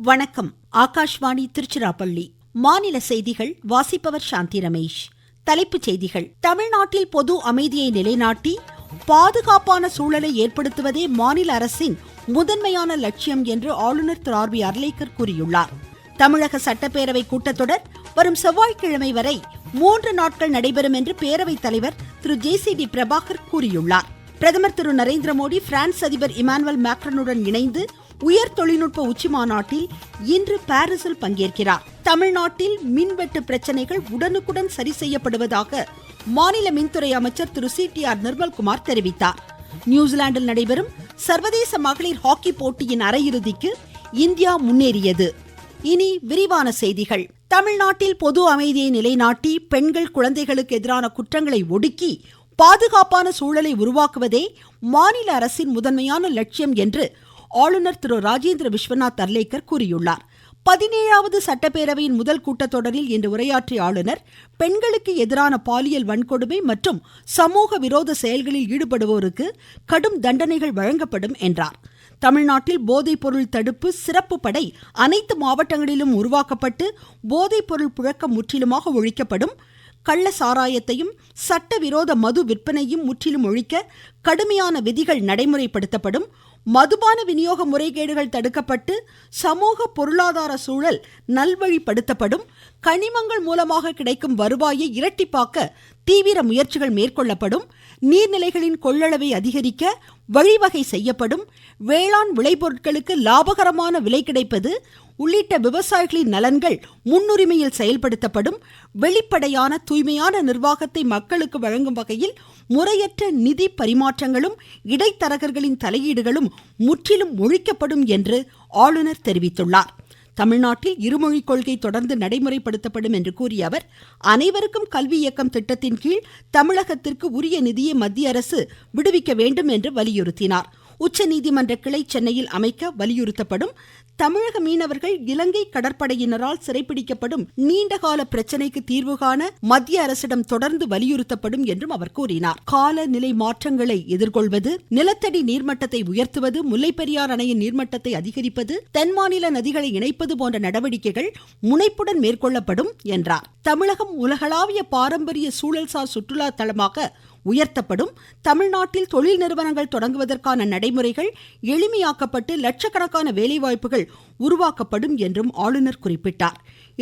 வணக்கம். ஆகாஷ்வாணி திருச்சிராப்பள்ளி. மாநில செய்திகள் வாசிப்பவர் சாந்தி ரமேஷ். தலைப்புச் செய்திகள். தமிழ்நாட்டில் பொது அமைதியை நிலைநாட்டி பாதுகாப்பான சூழலை ஏற்படுத்துவதே மாநில அரசின் முதன்மையான லட்சியம் என்று ஆளுநர் திரு ஆர் பி அர்லேக்கர் கூறியுள்ளார். தமிழக சட்டப்பேரவை கூட்டத்தொடர் வரும் செவ்வாய்க்கிழமை வரை 3 நாட்கள் நடைபெறும் என்று பேரவைத் தலைவர் திரு ஜே.சி.டி. பிரபாகர் கூறியுள்ளார். பிரதமர் திரு நரேந்திர மோடி பிரான்ஸ் அதிபர் இமானுவேல் மேக்ரானுடன் இணைந்து உயர் தொழில்நுட்ப உச்சிமாநாட்டில் இன்று பாரிஸில் பங்கேற்கிறார். தமிழ்நாட்டில் மின்வெட்டு பிரச்சனைகள் உடனுக்குடன் சரி செய்யப்படுவதாக மாநில மின்துறை அமைச்சர் திரு சி.டி.ஆர். நிர்மல்குமார் தெரிவித்தார். நியூசிலாந்தில் நடைபெறும் சர்வதேச மகளிர் ஹாக்கி போட்டியின் அரையிறுதிக்கு இந்தியா முன்னேறியது. இனி விரிவான செய்திகள். தமிழ்நாட்டில் பொது அமைதியை நிலைநாட்டி பெண்கள் குழந்தைகளுக்கு எதிரான குற்றங்களை ஒடுக்கி பாதுகாப்பான சூழலை உருவாக்குவதே மாநில அரசின் முதன்மையான லட்சியம் என்று ஆளுநர் திரு ராஜேந்திர விஸ்வநாத் அர்லேக்கர் கூறியுள்ளார். 17வது சட்டப்பேரவையின் முதல் கூட்டத்தொடரில் இன்று உரையாற்றிய ஆளுநர் பெண்களுக்கு எதிரான பாலியல் வன்கொடுமை மற்றும் சமூக விரோத செயல்களில் ஈடுபடுவோருக்கு கடும் தண்டனைகள் வழங்கப்படும் என்றார். தமிழ்நாட்டில் போதைப்பொருள் தடுப்பு சிறப்பு படை அனைத்து மாவட்டங்களிலும் உருவாக்கப்பட்டு போதைப்பொருள் புழக்கம் முற்றிலுமாக ஒழிக்கப்படும். கள்ள சாராயத்தையும் சட்டவிரோத மது விற்பனையும் முற்றிலும் ஒழிக்க கடுமையான விதிகள் நடைமுறைப்படுத்தப்படும். மதுபான விநியோக முறைகேடுகள் தடுக்கப்பட்டு சமூக பொருளாதார சூழல் நல்வழிப்படுத்தப்படும். கனிமங்கள் மூலமாக கிடைக்கும் வருவாயை இரட்டிப்பாக்க தீவிர முயற்சிகள் மேற்கொள்ளப்படும். நீர்நிலைகளின் கொள்ளளவை அதிகரிக்க வழிவகை செய்யப்படும். வேளாண் விளைபொருட்களுக்கு லாபகரமான விலை கிடைப்பது உள்ளிட்ட விவசாயிகளின் நலன்கள் முன்னுரிமையில் செயல்படுத்தப்படும். வெளிப்படையான தூய்மையான நிர்வாகத்தை மக்களுக்கு வழங்கும் வகையில் முறையற்ற நிதி பரிமாற்றங்களும் இடைத்தரகர்களின் தலையீடுகளும் முற்றிலும் ஒழிக்கப்படும் என்று ஆளுநர் தெரிவித்துள்ளார். தமிழ்நாட்டில் இருமொழி கொள்கை தொடர்ந்து நடைமுறைப்படுத்தப்படும் என்று கூறிய அவர், அனைவருக்கும் கல்வி இயக்கம் திட்டத்தின் கீழ் தமிழகத்திற்கு உரிய நிதியை மத்திய அரசு விடுவிக்க வேண்டும் என்று வலியுறுத்தினார். உச்சநீதிமன்ற கிளை சென்னையில் அமைக்க வலியுறுத்தப்படும். தமிழக மீனவர்கள் இலங்கை கடற்படையினரால் சிறைப்பிடிக்கப்படும் நீண்டகால பிரச்சனைக்கு தீர்வு காண மத்திய அரசிடம் தொடர்ந்து வலியுறுத்தப்படும் என்றும் அவர் கூறினார். காலநிலை மாற்றங்களை எதிர்கொள்வது, நிலத்தடி நீர்மட்டத்தை உயர்த்துவது, முல்லைப்பெரியார் அணையின் நீர்மட்டத்தை அதிகரிப்பது, தென் மாநில நதிகளை இணைப்பது போன்ற நடவடிக்கைகள் முனைப்புடன் மேற்கொள்ளப்படும் என்றார். தமிழகம் உலகளாவிய பாரம்பரிய சூழல்சார் சுற்றுலா தலமாக உயர்த்தப்படும். தமிழ்நாட்டில் தொழில் நிறுவனங்கள் தொடங்குவதற்கான நடைமுறைகள் எளிமையாக்கப்பட்டு லட்சக்கணக்கான வேலைவாய்ப்புகள் உருவாக்கப்படும் என்றும் ஆளுநர் குறிப்பிட்டார்.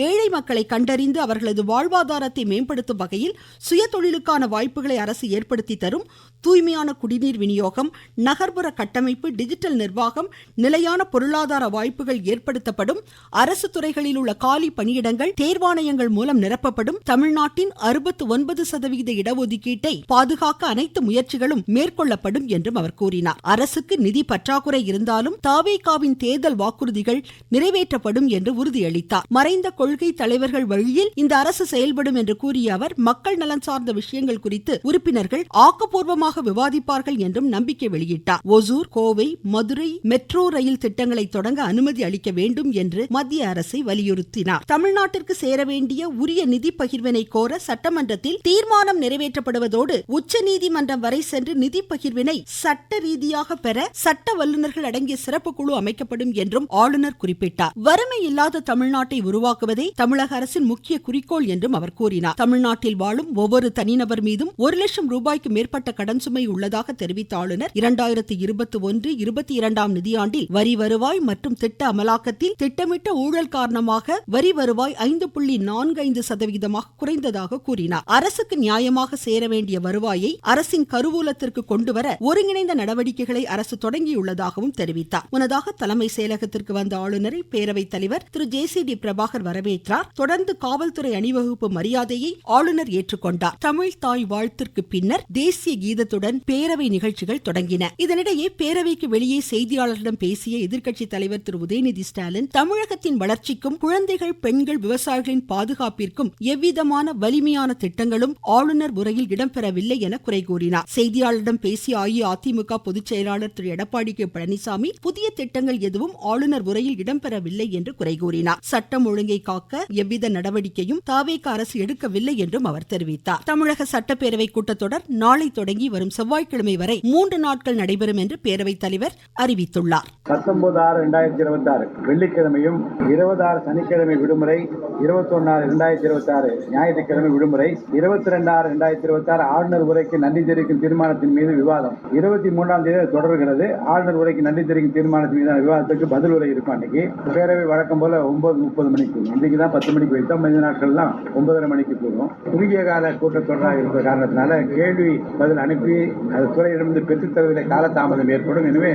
ஏழை மக்களை கண்டறிந்து அவர்களது வாழ்வாதாரத்தை மேம்படுத்தும் வகையில் சுய தொழிலுக்கான வாய்ப்புகளை அரசு ஏற்படுத்தி தரும். தூய்மையான குடிநீர் விநியோகம், நகர்ப்புற கட்டமைப்பு, டிஜிட்டல் நிர்வாகம், நிலையான பொருளாதார வாய்ப்புகள் ஏற்படுத்தப்படும். அரசு துறைகளில் உள்ள காலி பணியிடங்கள் தேர்வாணையங்கள் மூலம் நிரப்பப்படும். தமிழ்நாட்டின் 69% இடஒதுக்கீட்டை பாதுகாக்க அனைத்து முயற்சிகளும் மேற்கொள்ளப்படும் என்றும் அவர் கூறினார். அரசுக்கு நிதி பற்றாக்குறை இருந்தாலும் தவேகாவின் தேர்தல் வாக்குறுதிகள் நிறைவேற்றப்படும் என்று உறுதியளித்தார். மறைந்த கொள்கை தலைவர்கள் வழியில் இந்த அரசு செயல்படும் என்று கூறிய அவர், மக்கள் நலன் சார்ந்த விஷயங்கள் குறித்து உறுப்பினர்கள் ஆக்கப்பூர்வமாக விவாதிப்பார்கள் என்றும் நம்பிக்கை வெளியிட்டார். ஒசூர், கோவை, மதுரை மெட்ரோ ரயில் திட்டங்களை தொடங்க அனுமதி அளிக்க வேண்டும் என்று மத்திய அரசை வலியுறுத்தினார். தமிழ்நாட்டிற்கு சேர வேண்டிய உரிய நிதி பகிர்வினை கோர சட்டமன்றத்தில் தீர்மானம் நிறைவேற்றப்படுவதோடு உச்சநீதிமன்றம் வரை சென்று நிதி பகிர்வினை சட்ட ரீதியாக பெற சட்ட வல்லுநர்கள் அடங்கிய சிறப்பு குழு அமைக்கப்படும் என்றும் ஆளுநர் குறிப்பிட்டார். வறுமை இல்லாத தமிழ்நாட்டை உருவாக்குவதே தமிழக அரசின் முக்கிய குறிக்கோள் என்றும் அவர் கூறினார். தமிழ்நாட்டில் வாழும் ஒவ்வொரு தனிநபர் மீதும் 1 லட்சம் ரூபாய்க்கு மேற்பட்ட கடன் சுமை உள்ளதாக தெரிவித்த ஆளுநர், 2021-22 நிதியாண்டில் வரி வருவாய் மற்றும் திட்ட அமலாக்கத்தில் திட்டமிட்ட ஊழல் காரணமாக வரி வருவாய் 5.45% குறைந்ததாக கூறினார். அரசுக்கு நியாயமாக சேர வேண்டிய வருவாயை அரசின் கருவூலத்திற்கு கொண்டுவர ஒருங்கிணைந்த நடவடிக்கைகளை அரசு தொடங்கியுள்ளதாகவும் தெரிவித்தார். முன்னதாக தலைமை செயலகத்திற்கு வந்த ஆளுநரை பேரவைத் தலைவர் திரு ஜே.சி.டி. பிரபாகர் வரவேற்றார். தொடர்ந்து காவல்துறை அணிவகுப்பு மரியாதையை ஆளுநர் ஏற்றுக்கொண்டார். தமிழ் தாய் வாழ்த்திற்கு பின்னர் தேசிய கீதத்துடன் பேரவை நிகழ்ச்சிகள் தொடங்கின. இதனிடையே பேரவைக்கு வெளியே செய்தியாளர்களிடம் பேசிய எதிர்க்கட்சி தலைவர் திரு உதயநிதி ஸ்டாலின், தமிழகத்தின் வளர்ச்சிக்கும் குழந்தைகள், பெண்கள், விவசாயிகளின் பாதுகாப்பிற்கும் எவ்விதமான வலிமையான திட்டங்களும் ஆளுநர் உரையில் இடம்பெறவில்லை என குறை கூறினார். செய்தியாளரிடம் பேசிய அஇஅதிமுக பொதுச் செயலாளர் திரு எடப்பாடி கே பழனிசாமி, புதிய திட்டங்கள் எதுவும் ஆளுநர் உரையில் இடம்பெறவில்லை என்று குறை கூறினார். சட்டம் ஒழுங்கை காக்க எவ்வித நடவடிக்கையும் தாவேக அரசு எடுக்கவில்லை என்றும் அவர் தெரிவித்தார். தமிழக சட்டப்பேரவை கூட்டத்தொடர் நாளை தொடங்கி வரும் செவ்வாய்க்கிழமை வரை 3 நாட்கள் நடைபெறும் என்று பேரவைத் தலைவர் அறிவித்துள்ளார். 19/6/2026 வெள்ளிக்கிழமையும் 26 சனிக்கிழமை விடுமுறை, 21/6/2026 ஞாயிற்றுக்கிழமை விடுமுறை, 22/6/2026 ஆளுநர் உரைக்கு நன்றி தெரிவிக்கும் தீர்மானத்தின் மீது விவாதம் 23ஆம் தேதி தொடர்கிறது. ஆளுநர் உரைக்கு நன்றி தெரிவிக்கும் தீர்மானத்தின் மீதான விவாதத்துக்கு பதில் உரை இருக்கும். அன்னைக்கு பேரவை வழக்கம் போல 9:30 மணிக்கு, இன்றைக்கு தான் 10 மணிக்கு வைத்தோம். மனித நாட்கள்லாம் 9:30 மணிக்கு போகும். குறுகிய கால கூட்டத்தொடராக இருக்கிற காரணத்தினால கேள்வி பதில் அனுப்பி அது துறையிடமிருந்து பெற்றுத் தருவதில் காலதாமதம் ஏற்படும். எனவே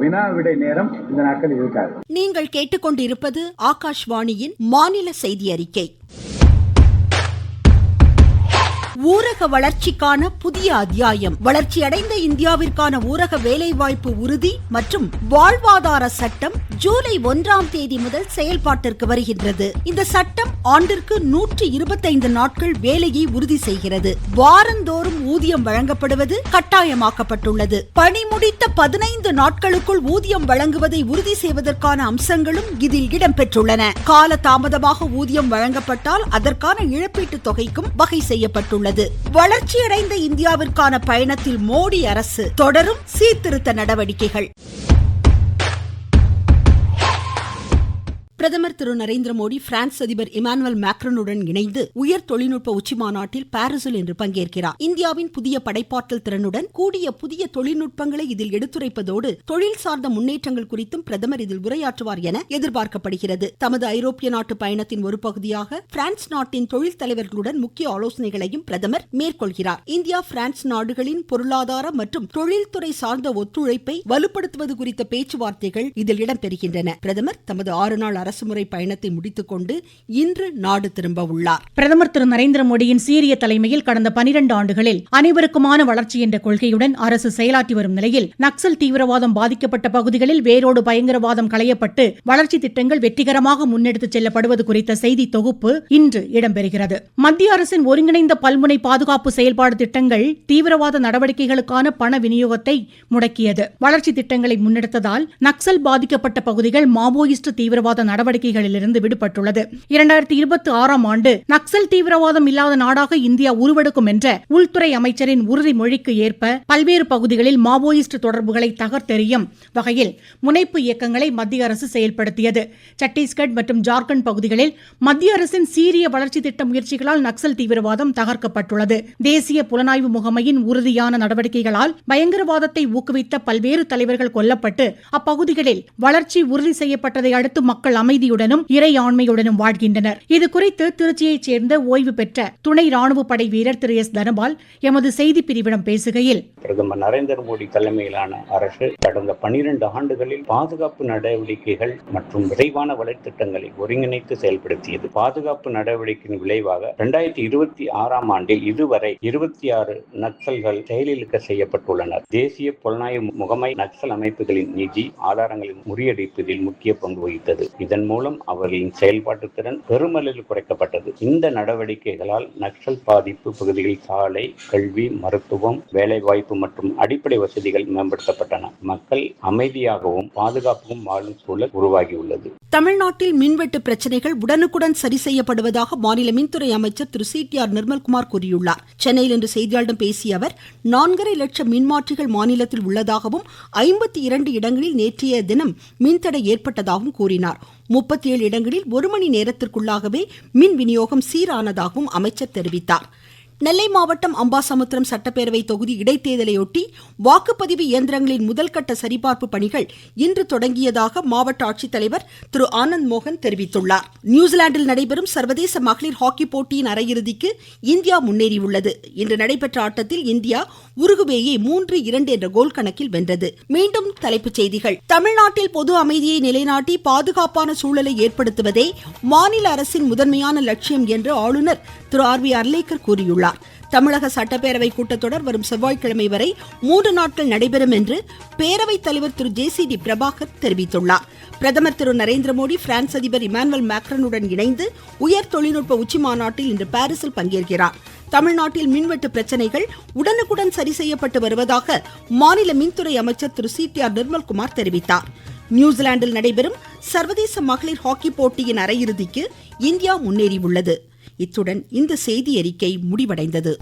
வினா விடை நேரம் இந்த நாட்கள் இருக்காது. நீங்கள் கேட்டுக்கொண்டிருப்பது ஆகாஷ்வாணியின் மாநில செய்தி அறிக்கை. ஊரக வளர்ச்சிக்கான புதிய அத்தியாயம். வளர்ச்சியடைந்த இந்தியாவிற்கான ஊரக வேலைவாய்ப்பு உறுதி மற்றும் வாழ்வாதார சட்டம் ஜூலை 1ஆம் தேதி முதல் செயல்பாட்டிற்கு வருகின்றது. இந்த சட்டம் ஆண்டிற்கு 125 நாட்கள் வேலையை உறுதி செய்கிறது. வாரந்தோறும் ஊதியம் வழங்கப்படுவது கட்டாயமாக்கப்பட்டுள்ளது. பணி முடித்த 15 நாட்களுக்குள் ஊதியம் வழங்குவதை உறுதி செய்வதற்கான அம்சங்களும் இதில் இடம்பெற்றுள்ளன. கால தாமதமாக ஊதியம் வழங்கப்பட்டால் அதற்கான இழப்பீட்டுத் தொகைக்கும் வகை செய்யப்பட்டுள்ளது. வளர்ச்சியடைந்த இந்தியாவிற்கான பயணத்தில் மோடி அரசு தொடரும் சீர்திருத்த நடவடிக்கைகள். பிரதமர் திரு நரேந்திர மோடி பிரான்ஸ் அதிபர் இமானுவேல் மேக்ரானுடன் இணைந்து உயர் தொழில்நுட்ப உச்சிமாநாட்டில் பாரிஸில் இன்று பங்கேற்கிறார். இந்தியாவின் புதிய படைப்பாற்றல் திறனுடன் கூடிய புதிய தொழில்நுட்பங்களை இதில் எடுத்துரைப்பதோடு தொழில் சார்ந்த முன்னேற்றங்கள் குறித்தும் பிரதமர் இதில் உரையாற்றுவார் என எதிர்பார்க்கப்படுகிறது. தமது ஐரோப்பிய நாட்டு பயணத்தின் ஒரு பகுதியாக பிரான்ஸ் நாட்டின் தொழில் தலைவர்களுடன் முக்கிய ஆலோசனைகளையும் பிரதமர் மேற்கொள்கிறார். இந்தியா பிரான்ஸ் நாடுகளின் பொருளாதார மற்றும் தொழில்துறை சார்ந்த ஒத்துழைப்பை வலுப்படுத்துவது குறித்த பேச்சுவார்த்தைகள் இதில் இடம்பெறுகின்றன. பிரதமர் தமது 6 நாள் அரசுமுறை பயணத்தை முடித்துக்கொண்டு இன்று நாடு திரும்ப உள்ளார். பிரதமர் திரு நரேந்திர மோடியின் சீரிய தலைமையில் கடந்த 12 ஆண்டுகளில் அனைவருக்குமான வளர்ச்சி என்ற கொள்கையுடன் அரசு செயலாற்றி வரும் நிலையில் நக்சல் தீவிரவாதம் பாதிக்கப்பட்ட பகுதிகளில் வேரோடு பயங்கரவாதம் களையப்பட்டு வளர்ச்சி திட்டங்கள் வெற்றிகரமாக முன்னெடுத்துச் செல்லப்படுவது குறித்த செய்தி தொகுப்பு இன்று இடம்பெறுகிறது. மத்திய அரசின் ஒருங்கிணைந்த பல்முனை பாதுகாப்பு செயல்பாடு திட்டங்கள் தீவிரவாத நடவடிக்கைகளுக்கான பண விநியோகத்தை முடக்கியது. வளர்ச்சி திட்டங்களை முன்னெடுத்ததால் நக்சல் பாதிக்கப்பட்ட பகுதிகள் மாவோயிஸ்ட் தீவிரவாத நடவடிக்கைகளிலிருந்து விடுபட்டுள்ளது. 2026ஆம் ஆண்டு நக்சல் தீவிரவாதம் இல்லாத நாடாக இந்தியா உருவெடுக்கும் என்ற உள்துறை அமைச்சரின் உறுதிமொழிக்கு ஏற்ப பல்வேறு பகுதிகளில் மாவோயிஸ்ட் தொடர்புகளை தகர்த்தெறியும் வகையில் முனைப்பு இயக்கங்களை மத்திய அரசு செயல்படுத்தியது. சத்தீஸ்கட் மற்றும் ஜார்க்கண்ட் பகுதிகளில் மத்திய அரசின் சீரிய வளர்ச்சி திட்ட முயற்சிகளால் நக்சல் தீவிரவாதம் தகர்க்கப்பட்டுள்ளது. தேசிய புலனாய்வு முகமையின் உறுதியான நடவடிக்கைகளால் பயங்கரவாதத்தை ஊக்குவித்த பல்வேறு தலைவர்கள் கொல்லப்பட்டு அப்பகுதிகளில் வளர்ச்சி உறுதி செய்யப்பட்டதை அடுத்து மக்கள் அமைதியுடனும் இறையாண்மையுடனும் வாழ்கின்றனர். இதுகுறித்து திருச்சியைச் சேர்ந்த ஓய்வு பெற்ற துணை ராணுவ படை வீரர் திரு எஸ் தனபால் எமது செய்தி பிரிவிடம் பேசுகையில், பிரதமர் நரேந்திர மோடி தலைமையிலான அரசு கடந்த 12 ஆண்டுகளில் பாதுகாப்பு நடவடிக்கைகள் மற்றும் விரைவான வளர்ச்சித்திட்டங்களை ஒருங்கிணைத்து செயல்படுத்தியது. பாதுகாப்பு நடவடிக்கையின் விளைவாக 2026ஆம் ஆண்டில் இதுவரை 26 நக்சல்கள் செயலிழக்க செய்யப்பட்டுள்ளனர். தேசிய புலனாய்வு முகமை நக்சல் அமைப்புகளின் நிதி ஆதாரங்களின் முறியடிப்பதில் முக்கிய பங்கு வகித்தது. இதன் மூலம் அவர்களின் செயல்பாட்டு திறன் பெருமளவில் குறைக்கப்பட்டது. இந்த நடவடிக்கைகளால் நக்சல் பாதிப்பு பகுதிகளில் சாலை, கல்வி, மருத்துவம், வேலைவாய்ப்பு மற்றும் அடிப்படை வசதிகள் மேம்படுத்தப்பட்டன. மக்கள் அமைதியாகவும் பாதுகாப்பும் வாழும் சூழல் உருவாகியுள்ளது. தமிழ்நாட்டில் மின்வெட்டு பிரச்சனைகள் உடனுக்குடன் சரி செய்யப்படுவதாக மாநில மின்துறை அமைச்சர் திரு CTR நிர்மல்குமார் கூறியுள்ளார். சென்னையில் இன்று செய்தியாளர்களிடம் பேசிய அவர் 4.5 லட்சம் மின்மாற்றிகள் மாநிலத்தில் உள்ளதாகவும் 52 இடங்களில் நேற்றைய தினம் மின்தடை ஏற்பட்டதாகவும் கூறினார். 37 இடங்களில் 1 மணி நேரத்திற்குள்ளாகவே மின் விநியோகம் சீரானதாகவும் அமைச்சர் தெரிவித்தார். நெல்லை மாவட்டம் அம்பாசமுத்திரம் சட்டப்பேரவை தொகுதி இடைத்தேர்தலையொட்டி வாக்குப்பதிவு இயந்திரங்களின் முதல்கட்ட சரிபார்ப்பு பணிகள் இன்று தொடங்கியதாக மாவட்ட ஆட்சித்தலைவர் திரு ஆனந்த் மோகன் தெரிவித்துள்ளார். நியூசிலாந்தில் நடைபெறும் சர்வதேச மகளிர் ஹாக்கி போட்டியின் அரையிறுதிக்கு இந்தியா முன்னேறியுள்ளது. இன்று நடைபெற்ற ஆட்டத்தில் இந்தியா உருகுவேயை 3-2 என்ற கோல் கணக்கில் வென்றது. மீண்டும் தலைப்புச் செய்திகள். தமிழ்நாட்டில் பொது அமைதியை நிலைநாட்டி பாதுகாப்பான சூழலை ஏற்படுத்துவதே மாநில அரசின் முதன்மையான லட்சியம் என்று ஆளுநர் திரு RV அர்லேக்கர் கூறியுள்ளார். தமிழக சட்டப்பேரவை கூட்டத்தொடர் வரும் செவ்வாய்க்கிழமை வரை 3 நாட்கள் நடைபெறும் என்று பேரவைத் தலைவர் திரு JCD பிரபாகர் தெரிவித்துள்ளார். பிரதமர் திரு நரேந்திர மோடி பிரான்ஸ் அதிபர் இமானுவேல் மேக்ரானுடன் இணைந்து உயர் தொழில்நுட்ப உச்சிமாநாட்டில் இன்று பாரிஸில் பங்கேற்கிறார். தமிழ்நாட்டில் மின்வெட்டு பிரச்சனைகள் உடனுக்குடன் சரி செய்யப்பட்டு வருவதாக மாநில மின்துறை அமைச்சர் திரு CTR நிர்மல்குமார் தெரிவித்தார். நியூசிலாந்தில் நடைபெறும் சர்வதேச மகளிர் ஹாக்கி போட்டியின் அரையிறுதிக்கு இந்தியா முன்னேறியுள்ளது. இத்துடன் இந்த செய்தி அறிக்கை முடிவடைந்தது.